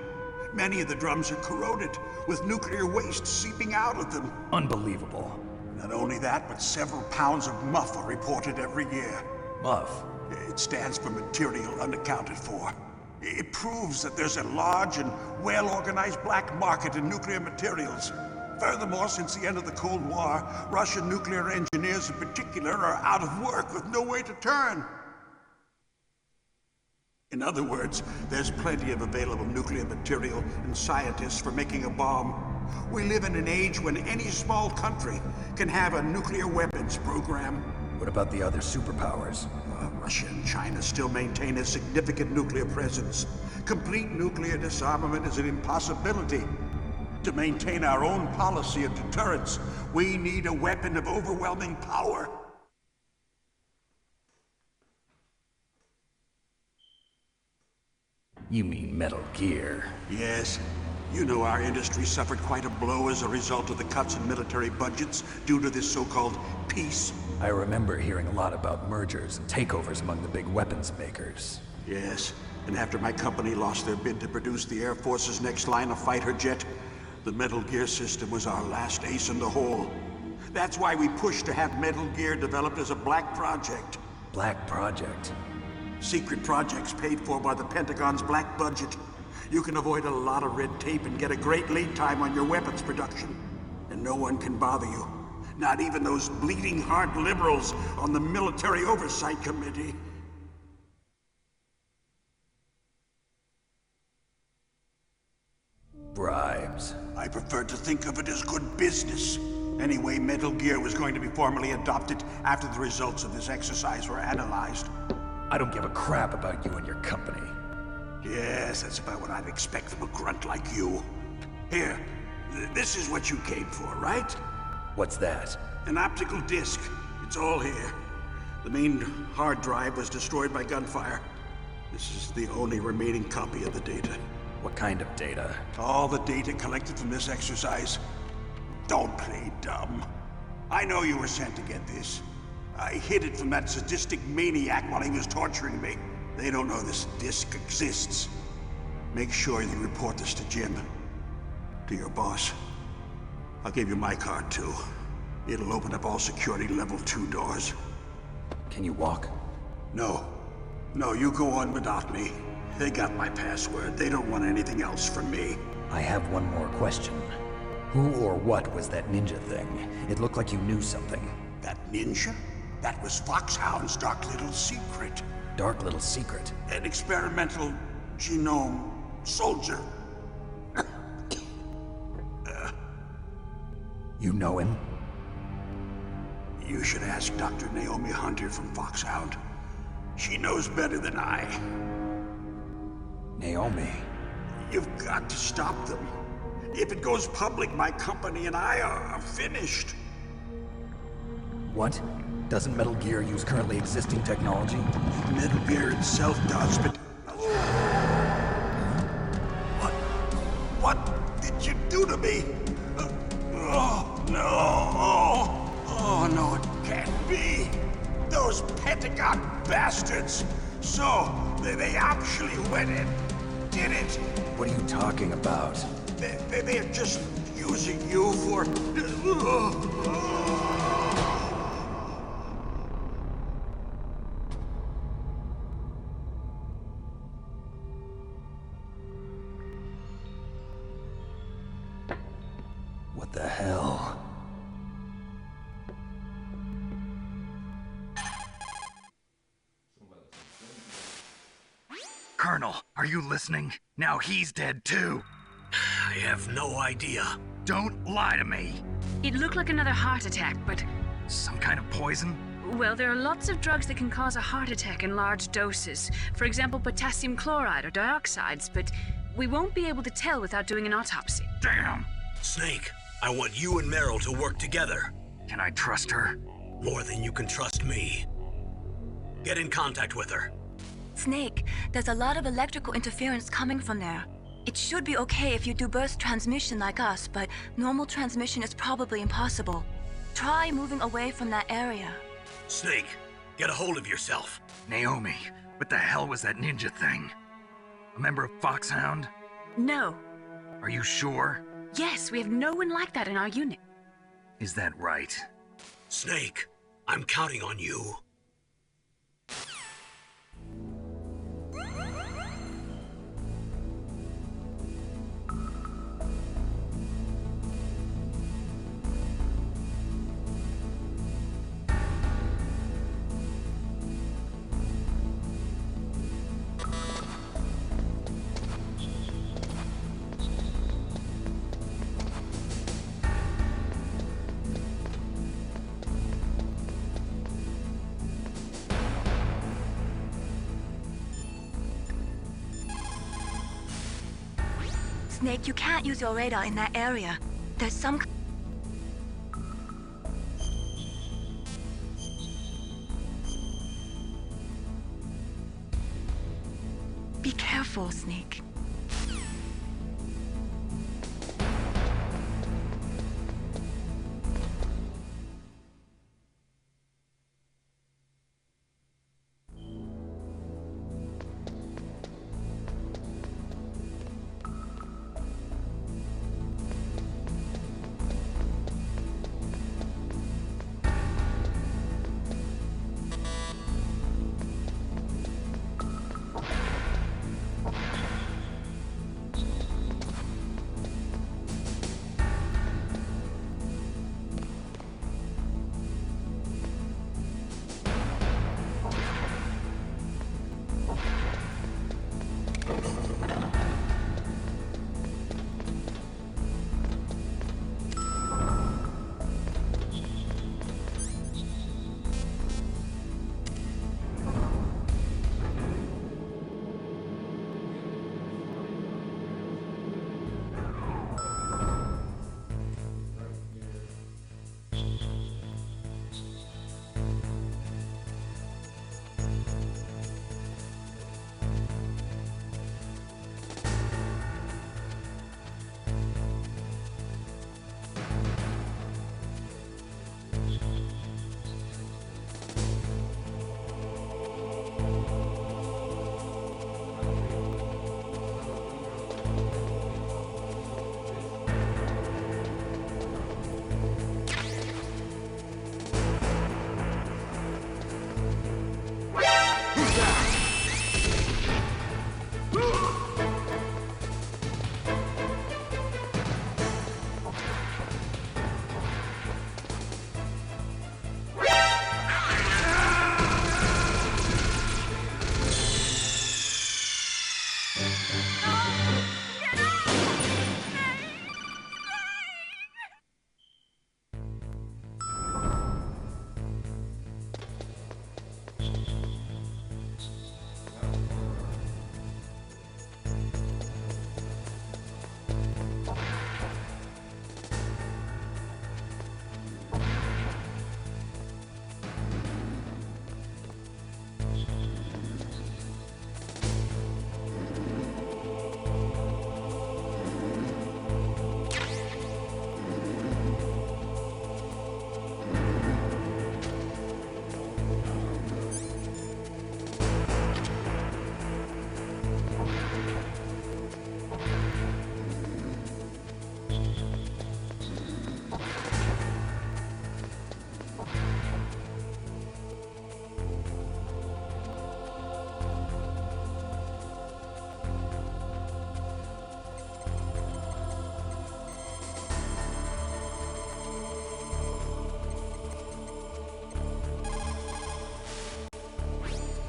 P: Many of the drums are corroded, with nuclear waste seeping out of them.
E: Unbelievable.
P: Not only that, but several pounds of MUF are reported every year.
E: MUF?
P: It stands for material unaccounted for. It proves that there's a large and well-organized black market in nuclear materials. Furthermore, since the end of the Cold War, Russian nuclear engineers in particular are out of work with no way to turn. In other words, there's plenty of available nuclear material and scientists for making a bomb. We live in an age when any small country can have a nuclear weapons program.
E: What about the other superpowers?
P: Russia and China still maintain a significant nuclear presence. Complete nuclear disarmament is an impossibility. To maintain our own policy of deterrence, we need a weapon of overwhelming power.
E: You mean Metal Gear?
P: Yes. You know our industry suffered quite a blow as a result of the cuts in military budgets due to this so-called peace.
E: I remember hearing a lot about mergers and takeovers among the big weapons makers.
P: Yes, and after my company lost their bid to produce the Air Force's next line of fighter jet, the Metal Gear system was our last ace in the hole. That's why we pushed to have Metal Gear developed as a black project.
E: Black project?
P: Secret projects paid for by the Pentagon's black budget. You can avoid a lot of red tape and get a great lead time on your weapons production. And no one can bother you. Not even those bleeding heart liberals on the Military Oversight Committee.
E: Bribes.
P: I prefer to think of it as good business. Anyway, Metal Gear was going to be formally adopted after the results of this exercise were analyzed.
E: I don't give a crap about you and your company.
P: Yes, that's about what I'd expect from a grunt like you. Here, this is what you came for, right?
E: What's that?
P: An optical disc. It's all here. The main hard drive was destroyed by gunfire. This is the only remaining copy of the data.
E: What kind of data?
P: All the data collected from this exercise. Don't play dumb. I know you were sent to get this. I hid it from that sadistic maniac while he was torturing me. They don't know this disc exists. Make sure you report this to Jim. To your boss. I'll give you my card, too. It'll open up all security level 2 doors.
E: Can you walk?
P: No. No, you go on without me. They got my password. They don't want anything else from me.
E: I have one more question. Who or what was that ninja thing? It looked like you knew something.
P: That ninja? That was Foxhound's dark little secret.
E: Dark little secret?
P: An experimental genome soldier.
E: You know him?
P: You should ask Dr. Naomi Hunter from Foxhound. She knows better than I.
E: Naomi?
P: You've got to stop them. If it goes public, my company and I are finished.
E: What? Doesn't Metal Gear use currently existing technology?
P: Metal Gear itself does, but... What did you do to me? Oh, no. Oh, no, it can't be. Those Pentagon bastards. So, they actually went and did it.
E: What are you talking about?
P: They're just using you for...
E: What the hell?
B: Colonel, are you listening? Now he's dead too.
A: I have no idea.
B: Don't lie to me.
D: It looked like another heart attack, but...
B: Some kind of poison?
D: Well, there are lots of drugs that can cause a heart attack in large doses. For example, potassium chloride or dioxides, but we won't be able to tell without doing an autopsy.
B: Damn!
A: Snake, I want you and Meryl to work together.
B: Can I trust her?
A: More than you can trust me. Get in contact with her.
F: Snake, there's a lot of electrical interference coming from there. It should be okay if you do burst transmission like us, but normal transmission is probably impossible. Try moving away from that area.
A: Snake, get a hold of yourself.
B: Naomi, what the hell was that ninja thing? A member of Foxhound?
D: No.
B: Are you sure?
D: Yes, we have no one like that in our unit.
B: Is that right?
A: Snake, I'm counting on you.
F: Snake, you can't use your radar in that area. There's some... Be careful, Snake.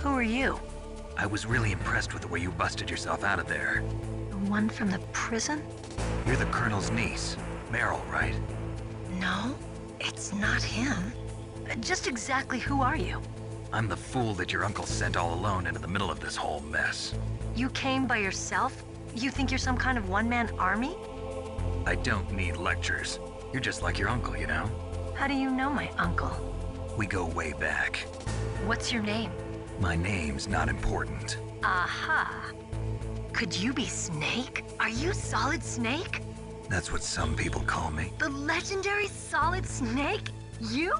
B: Who are you? I was really impressed with the way you busted yourself out of there.
F: The one from the prison?
B: You're the Colonel's niece, Meryl, right?
F: No, it's not him. Just exactly who are you?
B: I'm the fool that your uncle sent all alone into the middle of this whole mess.
F: You came by yourself? You think you're some kind of one-man army?
B: I don't need lectures. You're just like your uncle, you know?
F: How do you know my uncle?
B: We go way back.
F: What's your name?
B: My name's not important.
F: Aha. Could you be Snake? Are you Solid Snake?
B: That's what some people call me.
F: The legendary Solid Snake? You?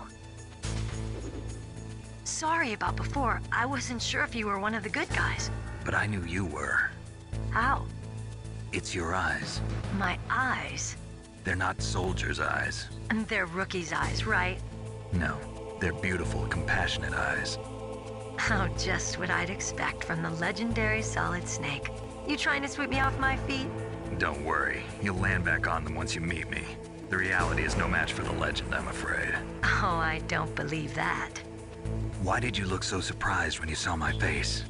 F: Sorry about before. I wasn't sure if you were one of the good guys.
B: But I knew you were.
F: How?
B: It's your eyes.
F: My eyes?
B: They're not soldiers' eyes.
F: And they're rookies' eyes, right?
B: No, they're beautiful, compassionate eyes.
F: Oh, just what I'd expect from the legendary Solid Snake. You trying to sweep me off my feet?
B: Don't worry, you'll land back on them once you meet me. The reality is no match for the legend, I'm afraid.
F: Oh, I don't believe that.
B: Why did you look so surprised when you saw my face?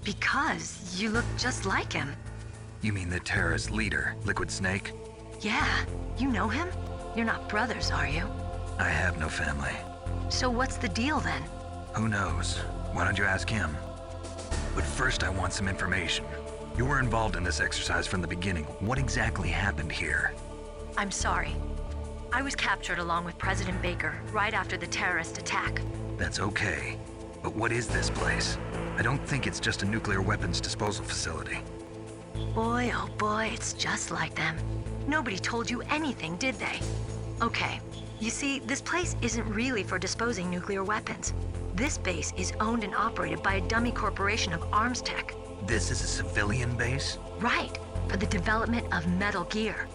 F: Because you look just like him.
B: You mean the terrorist leader, Liquid Snake?
F: Yeah, you know him? You're not brothers, are you?
B: I have no family.
F: So what's the deal then?
B: Who knows? Why don't you ask him? But first I want some information. You were involved in this exercise from the beginning. What exactly happened here?
F: I'm sorry. I was captured along with President Baker right after the terrorist attack.
B: That's okay. But what is this place? I don't think it's just a nuclear weapons disposal facility.
F: Boy, oh boy, it's just like them. Nobody told you anything, did they? Okay, you see, this place isn't really for disposing nuclear weapons. This base is owned and operated by a dummy corporation of arms tech.
B: This is a civilian base?
F: Right, for the development of Metal Gear.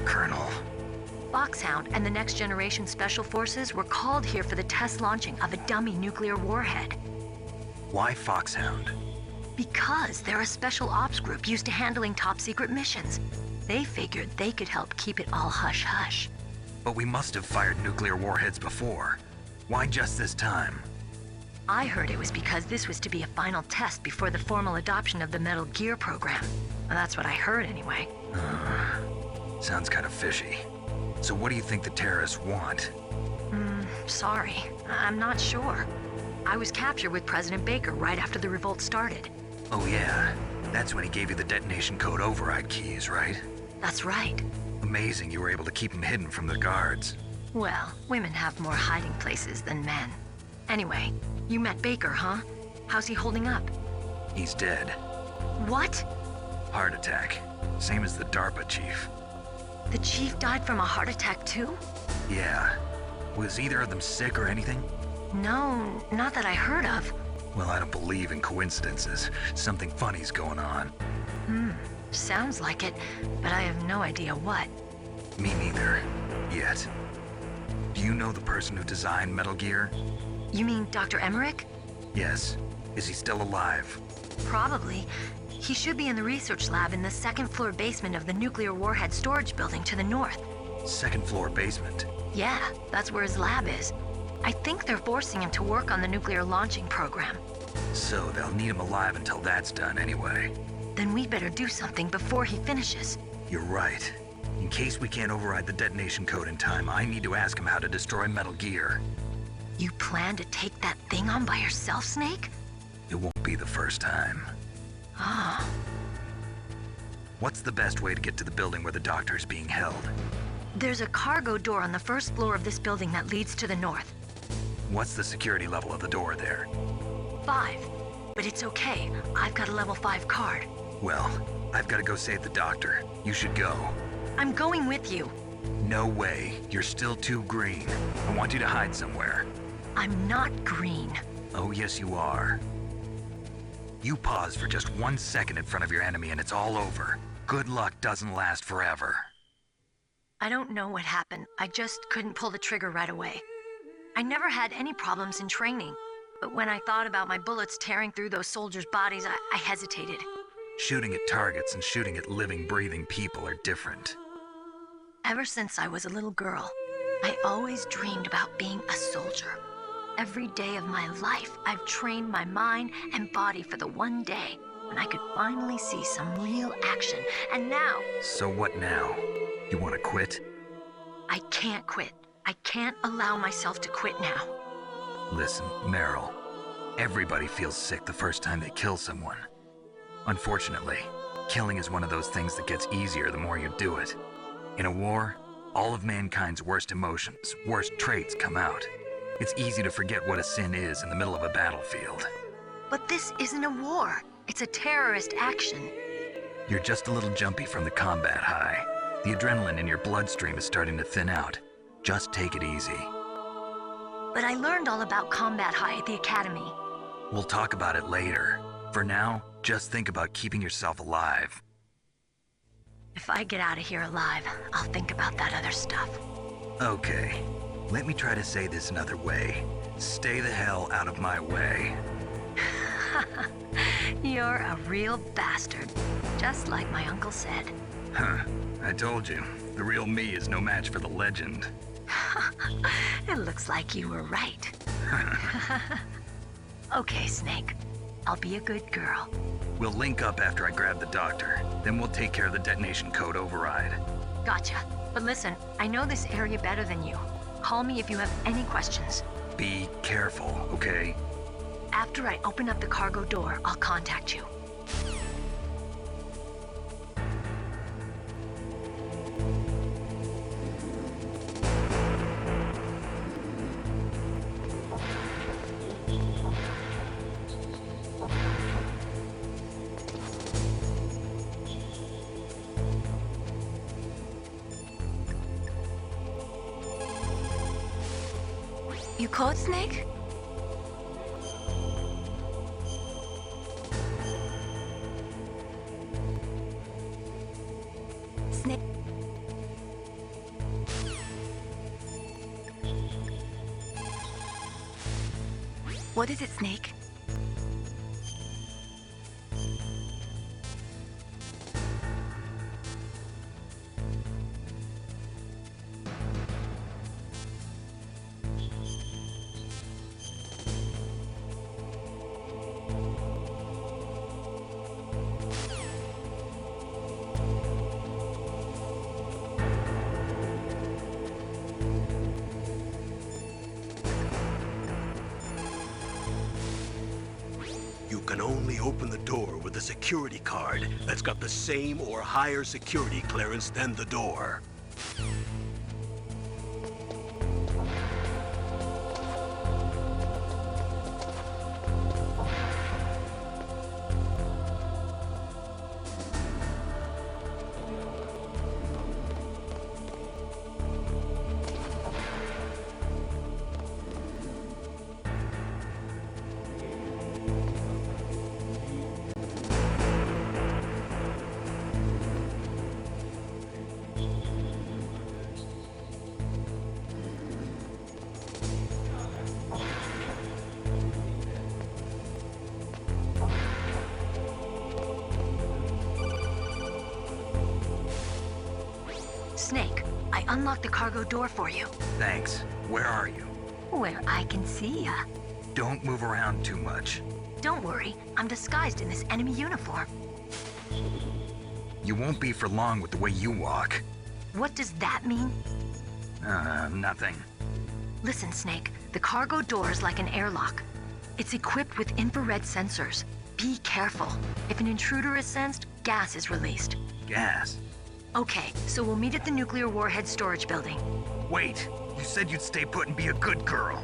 B: Colonel.
F: Foxhound and the Next Generation Special Forces were called here for the test launching of a dummy nuclear warhead.
B: Why Foxhound?
F: Because they're a special ops group used to handling top-secret missions. They figured they could help keep it all hush-hush.
B: But we must have fired nuclear warheads before. Why just this time?
F: I heard it was because this was to be a final test before the formal adoption of the Metal Gear program. Well, that's what I heard anyway.
B: Sounds kind of fishy. So what do you think the terrorists want?
F: Sorry. I'm not sure. I was captured with President Baker right after the revolt started.
B: Oh yeah, that's when he gave you the detonation code override keys, right?
F: That's right.
B: Amazing you were able to keep him hidden from the guards.
F: Well, women have more hiding places than men. Anyway, you met Baker, huh? How's he holding up?
B: He's dead.
F: What?
B: Heart attack. Same as the DARPA chief.
F: The chief died from a heart attack too?
B: Yeah. Was either of them sick or anything?
F: No, not that I heard of.
B: Well, I don't believe in coincidences. Something funny's going on.
F: Sounds like it, but I have no idea what.
B: Me neither. Yet. Do you know the person who designed Metal Gear?
F: You mean Dr. Emmerich?
B: Yes. Is he still alive?
F: Probably. He should be in the research lab in the second-floor basement of the nuclear warhead storage building to the north.
B: Second-floor basement?
F: Yeah, that's where his lab is. I think they're forcing him to work on the nuclear launching program.
B: So they'll need him alive until that's done anyway.
F: Then we better do something before he finishes.
B: You're right. In case we can't override the detonation code in time, I need to ask him how to destroy Metal Gear.
F: You plan to take that thing on by yourself, Snake?
B: It won't be the first time.
F: Ah.
B: What's the best way to get to the building where the doctor is being held?
F: There's a cargo door on the first floor of this building that leads to the north.
B: What's the security level of the door there?
F: 5. But it's okay. I've got a level 5 card.
B: Well, I've got to go save the doctor. You should go.
F: I'm going with you.
B: No way. You're still too green. I want you to hide somewhere.
F: I'm not green.
B: Oh, yes, you are. You pause for just 1 second in front of your enemy and it's all over. Good luck doesn't last forever.
F: I don't know what happened. I just couldn't pull the trigger right away. I never had any problems in training, but when I thought about my bullets tearing through those soldiers' bodies, I hesitated.
B: Shooting at targets and shooting at living, breathing people are different.
F: Ever since I was a little girl, I always dreamed about being a soldier. Every day of my life, I've trained my mind and body for the one day when I could finally see some real action, and now...
B: So what now? You want to quit?
F: I can't quit. I can't allow myself to quit now.
B: Listen, Meryl. Everybody feels sick the first time they kill someone. Unfortunately, killing is one of those things that gets easier the more you do it. In a war, all of mankind's worst emotions, worst traits come out. It's easy to forget what a sin is in the middle of a battlefield.
F: But this isn't a war. It's a terrorist action.
B: You're just a little jumpy from the combat high. The adrenaline in your bloodstream is starting to thin out. Just take it easy.
F: But I learned all about combat high at the academy.
B: We'll talk about it later. For now, just think about keeping yourself alive.
F: If I get out of here alive, I'll think about that other stuff.
B: Okay. Let me try to say this another way. Stay the hell out of my way.
F: You're a real bastard. Just like my uncle said.
B: Huh. I told you. The real me is no match for the legend.
F: It looks like you were right. Okay, Snake. I'll be a good girl.
B: We'll link up after I grab the doctor. Then we'll take care of the detonation code override.
F: Gotcha. But listen, I know this area better than you. Call me if you have any questions.
B: Be careful, okay?
F: After I open up the cargo door, I'll contact you. You caught Snake? Snake. What is it, Snake?
A: You can only open the door with a security card that's got the same or higher security clearance than the door.
F: Snake, I unlocked the cargo door for you.
B: Thanks. Where are you?
F: Where I can see ya.
B: Don't move around too much.
F: Don't worry, I'm disguised in this enemy uniform.
B: You won't be for long with the way you walk.
F: What does that mean?
B: Nothing.
F: Listen, Snake, the cargo door is like an airlock. It's equipped with infrared sensors. Be careful. If an intruder is sensed, gas is released.
B: Gas?
F: Okay, so we'll meet at the nuclear warhead storage building.
B: Wait, you said you'd stay put and be a good girl.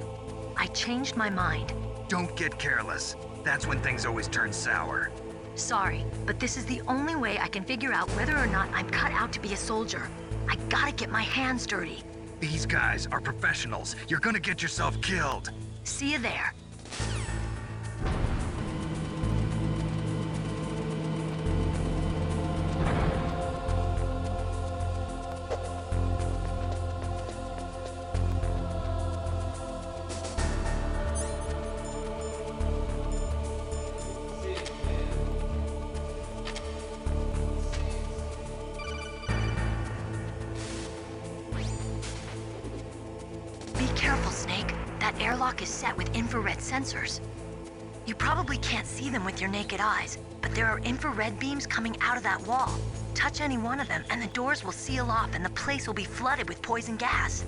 F: I changed my mind.
B: Don't get careless. That's when things always turn sour.
F: Sorry, but this is the only way I can figure out whether or not I'm cut out to be a soldier. I gotta get my hands dirty.
B: These guys are professionals. You're gonna get yourself killed.
F: See you there. Be careful, Snake. That airlock is set with infrared sensors. You probably can't see them with your naked eyes, but there are infrared beams coming out of that wall. Touch any one of them, and the doors will seal off and the place will be flooded with poison gas.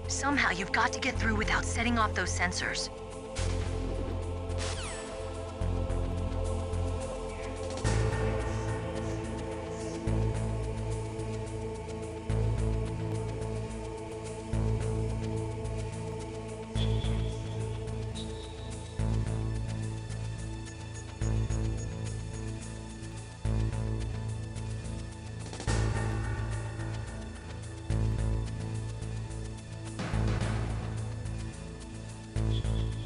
F: Somehow you've got to get through without setting off those sensors.
B: Hey,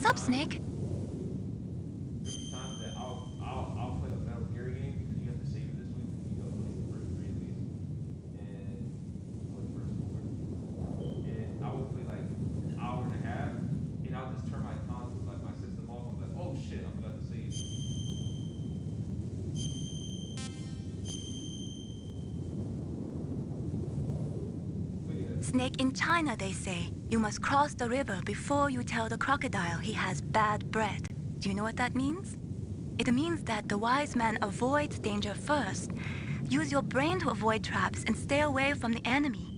F: What's up, Snake?
M: Times that I'll play a Metal Gear game because you have to save it this week. You go play the first 3 weeks and or the first 4. And I will play like an hour and a half, and I'll just turn my console, like my system off. I'm like, oh shit, I forgot to save.
F: Snake, in China, they say, you must cross the river before you tell the crocodile he has bad bread. Do you know what that means? It means that the wise man avoids danger first. Use your brain to avoid traps and stay away from the enemy.